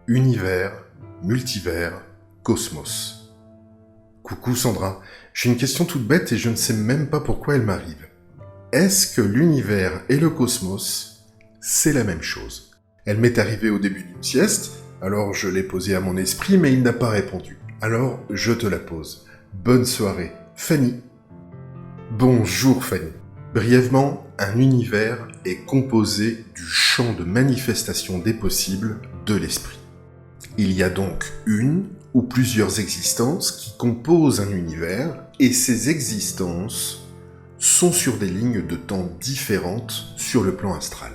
Univers, multivers, cosmos. Coucou Sandra, j'ai une question toute bête et je ne sais même pas pourquoi elle m'arrive. Est-ce que l'univers et le cosmos, c'est la même chose? Elle m'est arrivée au début d'une sieste, alors je l'ai posée à mon esprit mais il n'a pas répondu. Alors je te la pose. Bonne soirée, Fanny. Bonjour Fanny. Brièvement, un univers est composé du champ de manifestation des possibles de l'esprit. Il y a donc une ou plusieurs existences qui composent un univers et ces existences sont sur des lignes de temps différentes sur le plan astral.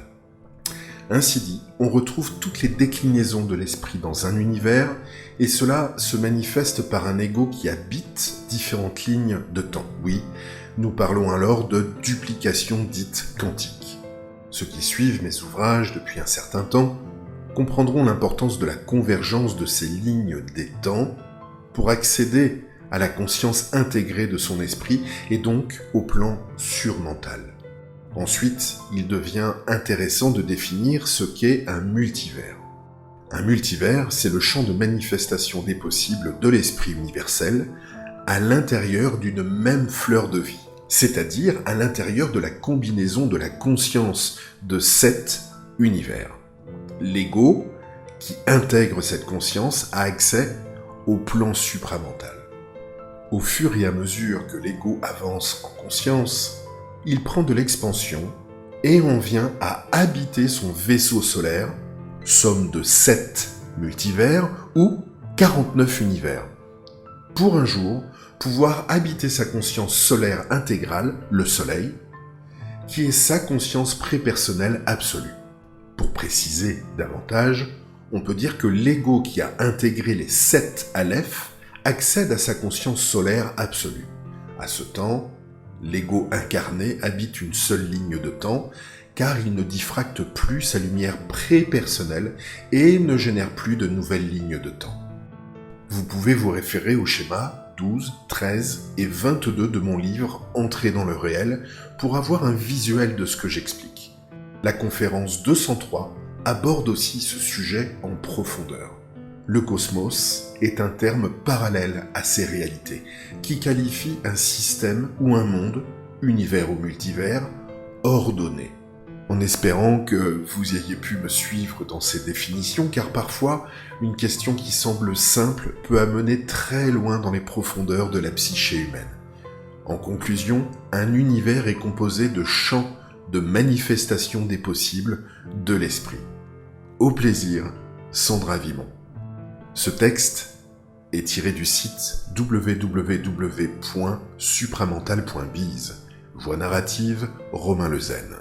Ainsi dit, on retrouve toutes les déclinaisons de l'esprit dans un univers et cela se manifeste par un ego qui habite différentes lignes de temps. Oui, nous parlons alors de duplication dite quantique. Ceux qui suivent mes ouvrages depuis un certain temps comprendront l'importance de la convergence de ces lignes des temps pour accéder à la conscience intégrée de son esprit et donc au plan surmental. Ensuite, il devient intéressant de définir ce qu'est un multivers. Un multivers, c'est le champ de manifestation des possibles de l'esprit universel à l'intérieur d'une même fleur de vie, c'est-à-dire à l'intérieur de la combinaison de la conscience de 7 univers. L'ego, qui intègre cette conscience, a accès au plan supramental. Au fur et à mesure que l'ego avance en conscience, il prend de l'expansion et on vient à habiter son vaisseau solaire, somme de 7 multivers ou 49 univers, pour un jour pouvoir habiter sa conscience solaire intégrale, le soleil, qui est sa conscience prépersonnelle absolue. Pour préciser davantage, on peut dire que l'ego qui a intégré les 7 Aleph accède à sa conscience solaire absolue. À ce temps, l'ego incarné habite une seule ligne de temps, car il ne diffracte plus sa lumière prépersonnelle et ne génère plus de nouvelles lignes de temps. Vous pouvez vous référer au schéma 12, 13 et 22 de mon livre « Entrer dans le réel » pour avoir un visuel de ce que j'explique. La conférence 203 aborde aussi ce sujet en profondeur. Le cosmos est un terme parallèle à ces réalités, qui qualifie un système ou un monde, univers ou multivers, ordonné. En espérant que vous ayez pu me suivre dans ces définitions, car parfois, une question qui semble simple peut amener très loin dans les profondeurs de la psyché humaine. En conclusion, un univers est composé de champs de manifestation des possibles de l'esprit. Au plaisir, Sandra Vimon. Ce texte est tiré du site www.supramental.biz. Voix narrative, Romain Lezen.